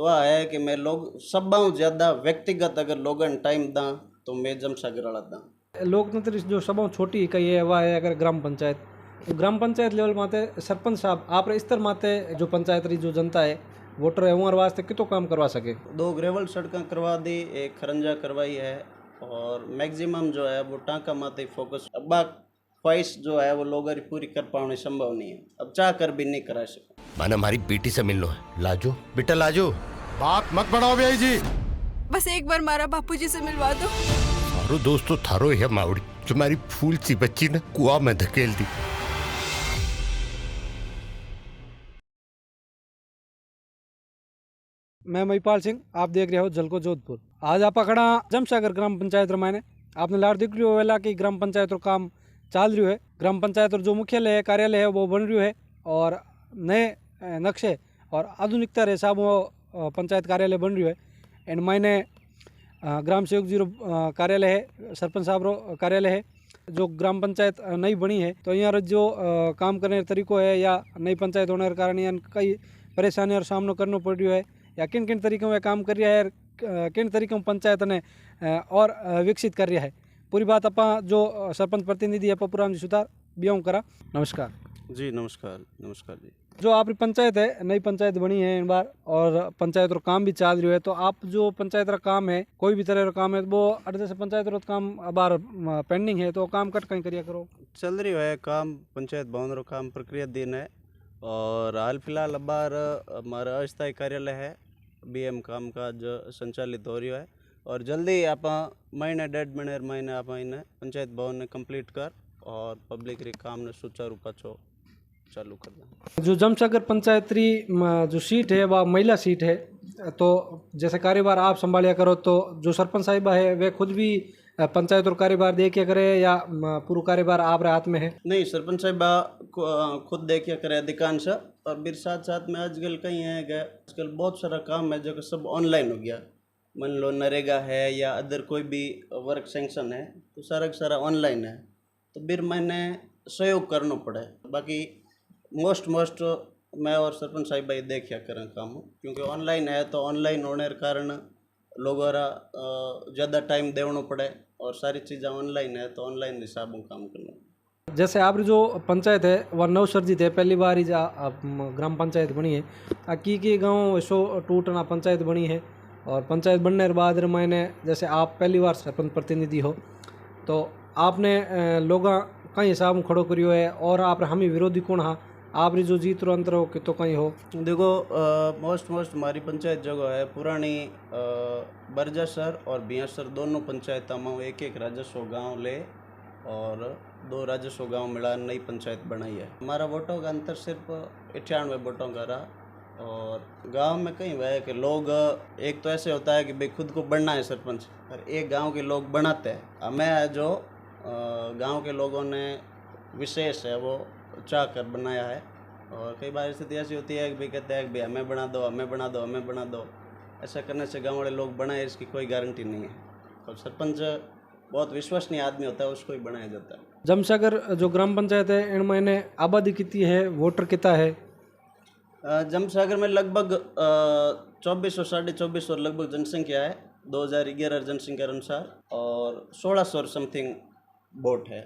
तो आ है कि मैं लोग सब ज़्यादा व्यक्तिगत अगर लोगन टाइम दा तो मैं जमसागर वाला दा। लोकतंत्र जो सभा छोटी इकाई है वह है अगर ग्राम पंचायत। तो ग्राम पंचायत लेवल माते सरपंच साहब आप स्तर माते जो पंचायत री जो जनता है वोटर है उनके वास्ते कितो काम करवा सके। 2 ग्रेवल सड़कें करवा दी, एक खरंजा करवाई है और मैक्सिमम जो है वो टाँका माते फोकस अब्बा ख्वाहिश जो है वो लोगों की पूरी कर पानी संभव नहीं है, अब चाह कर भी नहीं करा सके। माना हमारी बेटी से मिलना है, लाजो बेटा लाजो। बात मत बढ़ाओ भैया जी। बस एक बार मारा बापूजी से मिलवा दो। थारो दोस्त तो थारो है मावड़ी, तुम्हारी फूल सी बच्ची ने कुआ में धकेल दी। मैं महिपाल सिंह, आप देख रहे हो जलको जोधपुर। आज आप खड़ा जमसागर ग्राम पंचायत रमाने आपने लार दिख रही वेला कि ग्राम पंचायत रो काम चाल रही है। ग्राम पंचायत जो मुख्यालय है कार्यालय है वो बन रही है और नए नक्शे और आधुनिकता रे हिसाब वो पंचायत कार्यालय बन रही है। एंड मैंने ग्राम सेवक जी रो कार्यालय है, सरपंच साहब रो कार्यालय है। जो ग्राम पंचायत नई बनी है तो यहाँ जो काम करने तरीको है या नई पंचायत होने के कारण यहाँ कई परेशानियों सामना करना पड़ रही है या किन किन तरीकों में काम कर रहा है, किन तरीकों में पंचायत ने और विकसित कर रहा है। पूरी बात अपा जो सरपंच प्रतिनिधि है पपुराम जी सुतार बियों करा। नमस्कार जी नमस्कार। नमस्कार जी। जो आपकी पंचायत है नई पंचायत बनी है इन बार और पंचायत रो काम भी चाल रही है, तो आप जो पंचायत रा काम है कोई भी तरह रा काम है वो अर्धे से पंचायत रो काम बार पेंडिंग है तो काम कट कहीं करिया करो। चल रही है काम पंचायत भवन रो काम प्रक्रिया दिन है और हाल फिलहाल अबार हमारा अस्थायी कार्यालय है बीएम काम काज संचालित हो रही है और जल्दी आप महीने 1.5 महीने आप इन्हें पंचायत भवन ने कंप्लीट कर और पब्लिक री काम ने सुचारू पाछो चालू कर दें। जो जमसागर पंचायत री जो सीट है वह महिला सीट है, तो जैसे कार्यभार आप संभालिया करो तो जो सरपंच साहिबा है वे खुद भी पंचायत और कार्यभार देखिए करे या पूरा कार्यभार आप हाथ में है? नहीं, सरपंच साहिबा खुद देखिए करे अधिकांश और फिर साथ साथ में आजकल कहीं है कि आजकल बहुत सारा काम है जो सब ऑनलाइन हो गया। मान लो नरेगा है या अदर कोई भी वर्क सेंक्शन है तो सारा का सारा ऑनलाइन है, तो फिर मैंने सहयोग करना पड़े। बाकी मोस्ट मैं और सरपंच साहिब भाई देखिया करें काम, क्योंकि ऑनलाइन है तो ऑनलाइन होने के कारण लोगों ज़्यादा टाइम देना पड़े और सारी चीज़ें ऑनलाइन है तो ऑनलाइन हिसाब में काम करना। जैसे आप जो पंचायत है वह नवसर्जित है, पहली बार ही ग्राम पंचायत बनी है। की गाँव ऐसो टूटना पंचायत बनी है और पंचायत बनने के बाद मैंने जैसे आप पहली बार सरपंच प्रतिनिधि हो तो आपने लोग कई हिसाब में खड़ो करियो है और आप हमें विरोधी कौन हाँ आप जो जीत रो अंतर हो कि तो कहीं हो। देखो मोस्ट हमारी पंचायत जगह है पुरानी बरजासर और बियासर दोनों पंचायतों में एक राजस्व गांव ले और 2 राजस्व गांव मिला नई पंचायत बनाई है। हमारा वोटों का अंतर सिर्फ 98 वोटों का रहा और गांव में कहीं वह है कि लोग एक तो ऐसे होता है कि भाई खुद को बनना है सरपंच, और एक गांव के लोग बनाते हैं। हमें जो गांव के लोगों ने विशेष है वो चाह कर बनाया है और कई बार स्थिति ऐसी होती है कि भाई कहते हैं कि भाई हमें बना दो, हमें बना दो, हमें बना दो। ऐसा करने से गांव वाले लोग बनाए इसकी कोई गारंटी नहीं है और सरपंच बहुत विश्वसनीय आदमी होता है उसको ही बनाया जाता है। जमसागर जो ग्राम पंचायत है इन महीने आबादी कितनी है, वोटर कितना है? जमसागर में लगभग 2400 2450 लगभग जनसंख्या है 2011 जनसंख्या अनुसार और 1600 समथिंग वोट है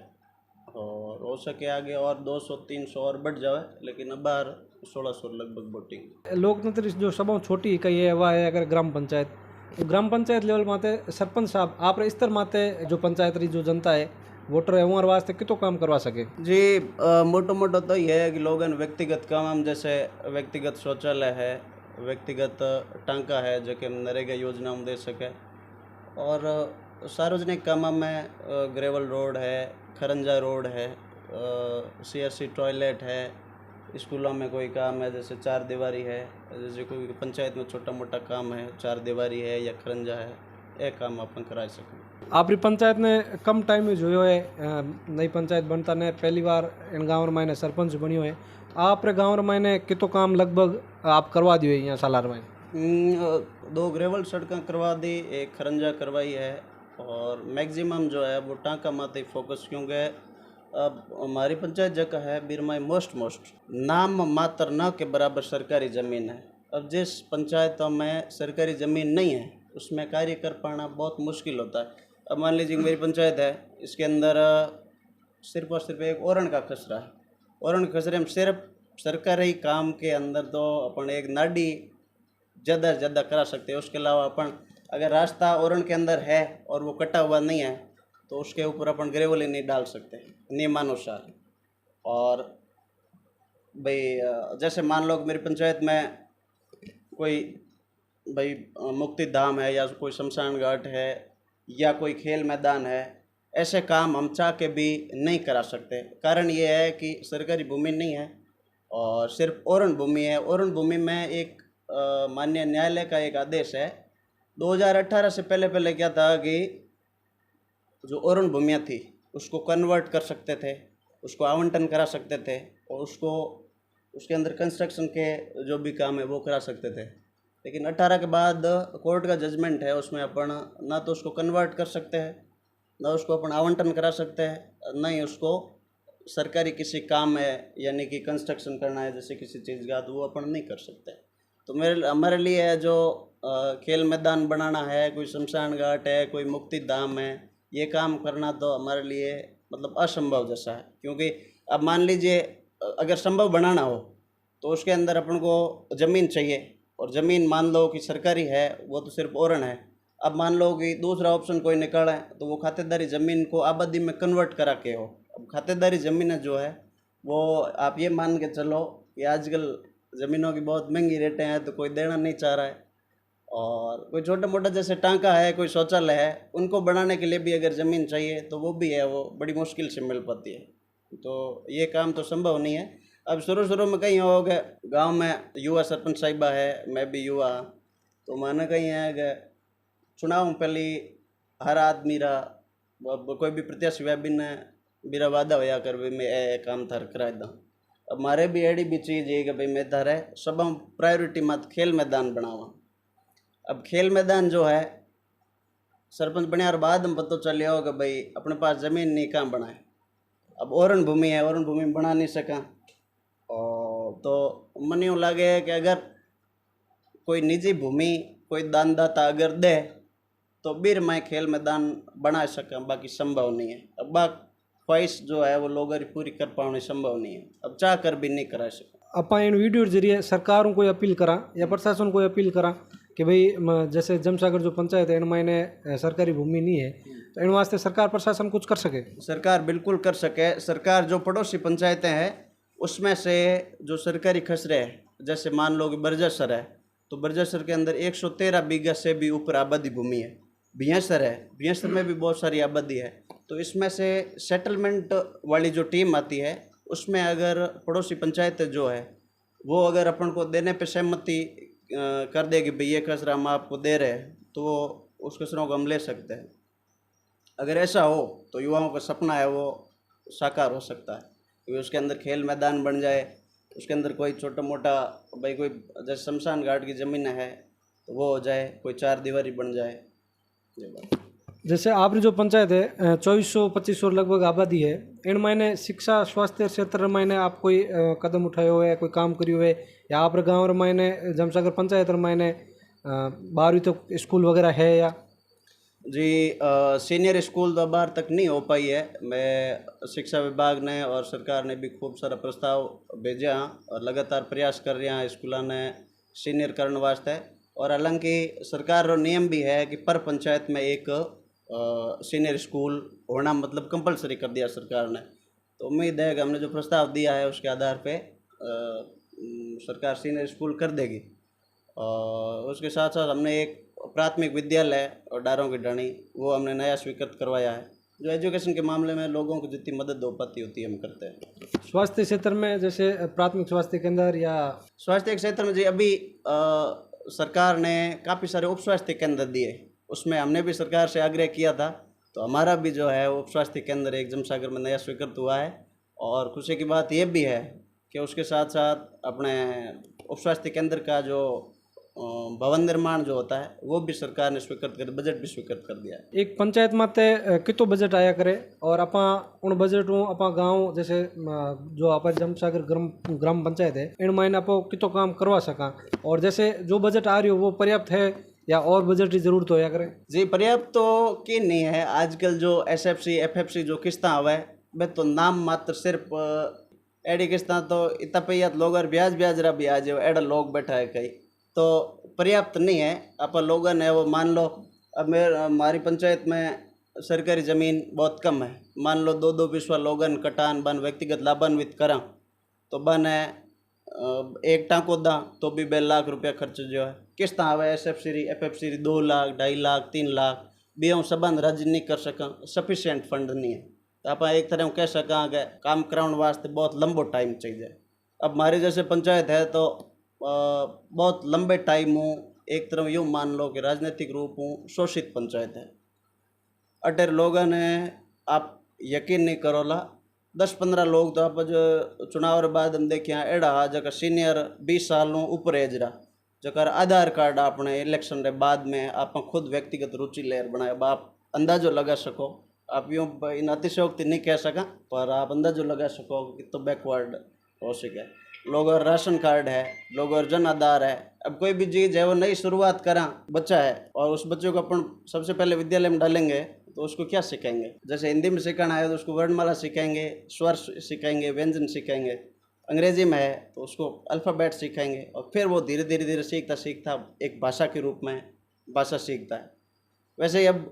और हो सके आगे और 200-300 और बढ़ जाए, लेकिन अब बाहर 1600 लगभग वोटिंग। लोकतंत्र जो सभा छोटी इकाई है वह है अगर ग्राम पंचायत। तो ग्राम पंचायत लेवल माते सरपंच साहब आप स्तर माते जो पंचायत री जो जनता है वोटर है उनके वास्ते कितो काम करवा सके? जी मोटो तो ये है कि लोगों व्यक्तिगत काम जैसे व्यक्तिगत शौचालय है, व्यक्तिगत टांका है जो कि नरेगा योजना में दे सके और सार्वजनिक कामों में ग्रेवल रोड है, खरंजा रोड है, CSC टॉयलेट है, स्कूलों में कोई काम है जैसे 4 दीवारी है, जैसे कोई पंचायत में छोटा मोटा काम है 4 दीवारी है या खरंजा है, ये काम अपन करा सकें। आपकी पंचायत ने कम टाइम में जो है नई पंचायत बनता ने पहली बार इन गाँव में सरपंच बनी हुए आप गाँव में कितो काम लगभग आप करवा दिए यहाँ सालार में? 2 ग्रेवल सड़कें करवा दी, एक खरंजा करवाई है और मैक्सिमम जो है वो टाँका माते फोकस, क्योंकि अब हमारी पंचायत जगह है बीरमाई मोस्ट नाम मात्र न के बराबर सरकारी ज़मीन है। अब जिस पंचायतों में सरकारी ज़मीन नहीं है उसमें कार्य कर पाना बहुत मुश्किल होता है। अब मान लीजिए मेरी पंचायत है, इसके अंदर सिर्फ और सिर्फ एक ओरण का खसरा है। ओरण के खसरे में सिर्फ सरकारी काम के अंदर तो अपन एक नाडी ज़्यादा से ज़्यादा करा सकते हैं। उसके अलावा अपन अगर रास्ता ओरण के अंदर है और वो कटा हुआ नहीं है तो उसके ऊपर अपन ग्रेवली नहीं डाल सकते नियमानुसार। और भाई जैसे मान लो कि मेरी पंचायत में कोई भाई मुक्ति धाम है या कोई शमशान घाट है या कोई खेल मैदान है, ऐसे काम हम चाह के भी नहीं करा सकते। कारण ये है कि सरकारी भूमि नहीं है और सिर्फ ओरण भूमि है। ओरण भूमि में एक माननीय न्यायालय का एक आदेश है 2018 से पहले क्या था कि जो ओरण भूमियाँ थी उसको कन्वर्ट कर सकते थे, उसको आवंटन करा सकते थे और उसको उसके अंदर कंस्ट्रक्शन के जो भी काम है वो करा सकते थे। लेकिन 18 के बाद कोर्ट का जजमेंट है, उसमें अपन ना तो उसको कन्वर्ट कर सकते हैं, ना उसको अपन आवंटन करा सकते हैं, ना ही उसको सरकारी किसी काम में यानी कि कंस्ट्रक्शन करना है जैसे किसी चीज़ का, तो वो अपन नहीं कर सकते। तो हमारे लिए जो खेल मैदान बनाना है, कोई शमशान घाट है, कोई मुक्ति धाम है, ये काम करना तो हमारे लिए मतलब असंभव जैसा है। क्योंकि अब मान लीजिए अगर संभव बनाना हो तो उसके अंदर अपन को ज़मीन चाहिए और ज़मीन मान लो कि सरकारी है, वो तो सिर्फ ओरण है। अब मान लो कि दूसरा ऑप्शन कोई निकाला है तो वो खातेदारी ज़मीन को आबादी में कन्वर्ट करा के हो। अब खातेदारी ज़मीन जो है वो आप ये मान के चलो कि आजकल ज़मीनों की बहुत महंगी रेटें हैं तो कोई देना नहीं चाह रहा है। और कोई छोटा मोटा जैसे टांका है, कोई शौचालय है, उनको बनाने के लिए भी अगर ज़मीन चाहिए तो वो भी है, वो बड़ी मुश्किल से मिल पाती है। तो ये काम तो संभव नहीं है। अब शुरू में कहीं हो गए गाँव में युवा सरपंच साहिबा है, मैं भी युवा, तो माना कहीं है कि चुनाव में पहले हर आदमी रा कोई भी प्रत्याशी वह बिना मेरा वादा होया कर भाई मैं ए काम थार कराए दूँ। अब मारे भी एडी भी चीज़ है कि भाई मैं थारे सब प्रायोरिटी मत खेल मैदान बनावा। अब खेल मैदान जो है सरपंच बने और बाद में पता चलिया हो कि भाई अपने पास ज़मीन नहीं कहाँ बनाए। अब ओरण भूमि है, ओरण भूमि बना नहीं सका। और तो मन यूँ लगे कि अगर कोई निजी भूमि कोई दानदाता अगर दे तो बीर मैं खेल मैदान बना सका, बाकी संभव नहीं है। अब ख्वाहिश जो है वो लोगों की पूरी कर पानी संभव नहीं है, अब चाह कर भी नहीं करा सका। आप इन वीडियो के जरिए सरकारों को अपील करा या प्रशासन को अपील करा कि भाई जैसे जमसागर जो पंचायत है इनमें सरकारी भूमि नहीं है तो इन वास्ते सरकार प्रशासन कुछ कर सके। सरकार बिल्कुल कर सके। सरकार जो पड़ोसी पंचायतें हैं उसमें से जो सरकारी खसरे है, जैसे मान लो कि बरजासर है तो बरजासर के अंदर 113 बीघा से भी ऊपर आबादी भूमि है। बियासर है, बियासर में भी बहुत सारी आबादी है। तो इसमें से सेटलमेंट वाली जो टीम आती है उसमें अगर पड़ोसी पंचायतें जो है वो अगर अपन को देने पे सहमति कर देगी भाई ये खसरा हम आपको दे रहे हैं तो उस खसरों को हम ले सकते हैं। अगर ऐसा हो तो युवाओं का सपना है वो साकार हो सकता है कि उसके अंदर खेल मैदान बन जाए, उसके अंदर कोई छोटा मोटा भाई कोई जैसे शमशान घाट की ज़मीन है तो वो हो जाए, कोई चार दीवारी बन जाए। जैसे आपकी जो पंचायत है 2400-2500 लगभग आबादी है, इन मायने शिक्षा स्वास्थ्य क्षेत्र मायने आप कोई कदम उठाए हुए है, कोई काम करियो है या आप गाँव मायने जमसागर पंचायत मायने 12वीं तक स्कूल वगैरह है या? जी सीनियर स्कूल तो बाहर तक नहीं हो पाई है। मैं शिक्षा विभाग ने और सरकार ने भी खूब सारा प्रस्ताव भेजा और लगातार प्रयास कर रहे हैं स्कूलों ने सीनियर करने वास्ते। और हालांकि सरकार रो नियम भी है कि पर पंचायत में एक सीनियर स्कूल होना मतलब कंपलसरी कर दिया सरकार ने। तो उम्मीद है कि हमने जो प्रस्ताव दिया है उसके आधार पे सरकार सीनियर स्कूल कर देगी। और उसके साथ साथ हमने एक प्राथमिक विद्यालय और डारों की डाणी वो हमने नया स्वीकृत करवाया है। जो एजुकेशन के मामले में लोगों को जितनी मदद हो पाती होती है हम करते हैं। स्वास्थ्य क्षेत्र में जैसे प्राथमिक स्वास्थ्य केंद्र या स्वास्थ्य क्षेत्र में जी अभी सरकार ने काफ़ी सारे उप स्वास्थ्य केंद्र दिए, उसमें हमने भी सरकार से आग्रह किया था तो हमारा भी जो है उप स्वास्थ्य केंद्र एक जमसागर में नया स्वीकृत हुआ है। और खुशी की बात यह भी है कि उसके साथ साथ अपने उप स्वास्थ्य केंद्र का जो भवन निर्माण जो होता है वो भी सरकार ने स्वीकृत कर, बजट भी स्वीकृत कर दिया है। एक पंचायत माते कितो बजट आया करे और अपा उन बजटों अपा गांव जैसे जो आप जमसागर ग्राम पंचायत है इन महीने आप कितो काम करवा सका और जैसे जो बजट आ रही हो वो पर्याप्त है या और बजट की जरूरत हो या करे? जी पर्याप्त तो की नहीं है। आजकल जो SFC FFC जो किस्ता आवे वे तो नाम मात्र सिर्फ एडी किस्ता तो इतना पैया लोग ब्याज ब्याज रहा ब्याज एड़ा लोग बैठा है कई तो पर्याप्त नहीं है। आप लोगों ने वो मान लो अब हमारी पंचायत में सरकारी ज़मीन बहुत कम है, मान लो 2-2 पिछवा लोगन कटान बन व्यक्तिगत लाभान्वित करा तो बन है एक टाँको दा तो भी 2 लाख रुपया खर्च जो है किस्त आवे SFC FFC 2 लाख 2.5 लाख 3 लाख भी हम संबंध राज्य नहीं कर सका, सफिशिएंट फंड नहीं है तो आप एक तरह कह सका कि काम कराने वास्ते बहुत लंबो टाइम चाहिए। अब हमारी जैसे पंचायत है तो बहुत लंबे टाइम हूँ एक तरह यूँ मान लो कि राजनीतिक रूप हूँ शोषित पंचायत है। अटेर लोगों ने आप यकीन नहीं करोला 10-15 लोग तो आप जो चुनाव के बाद हम देखिए एड़ा जगह सीनियर 20 साल ऊपर एज रहा जकर आधार कार्ड आपने इलेक्शन के बाद में आप खुद व्यक्तिगत रुचि लेर बनाए। अब आप अंदाजो लगा सको, आप यूँ इन अतिशयोक्ति नहीं कह सका पर आप अंदाजो लगा सको कि तो बैकवर्ड हो सके। लोग और राशन कार्ड है, लोग और जन आधार है। अब कोई भी चीज़ है वो नई शुरुआत करा बच्चा है और उस बच्चे को अपन सबसे पहले विद्यालय में डालेंगे तो उसको क्या सिखाएंगे? जैसे हिंदी में सिखाना है तो उसको वर्णमाला सिखाएंगे, स्वर सिखाएंगे, व्यंजन सिखाएंगे। अंग्रेजी में है तो उसको अल्फ़ाबेट सिखाएंगे और फिर वो धीरे धीरे सीखता सीखता एक भाषा के रूप में भाषा सीखता है। वैसे ही अब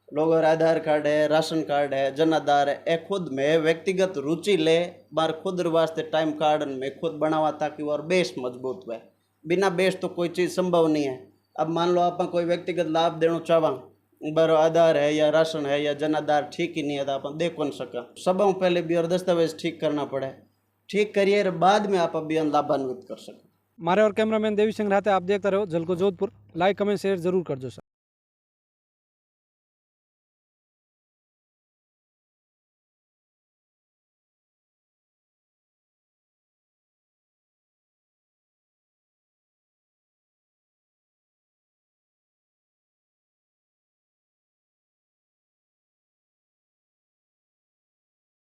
लोगों का आधार कार्ड है, राशन कार्ड है, जन आधार है, ए खुद में व्यक्तिगत रुचि ले बार खुद वास्ते टाइम कार्ड में खुद बनावा ताकि वो बेस मजबूत हुए। बिना बेस तो कोई चीज़ संभव नहीं है। अब मान लो आप कोई व्यक्तिगत लाभ देना चाहवा बारो आधार है या राशन है या जन आधार ठीक ही नहीं है तो आप दे कौन सका। सब पहले भी और दस्तावेज ठीक करना पड़े, ठीक करिए बाद में आप अभियान लाभान्वित कर सकें। मारे और कैमरामैन देवी सिंह रहते आप देखते रहो झलको जोधपुर। लाइक कमेंट शेयर जरूर कर दो सर।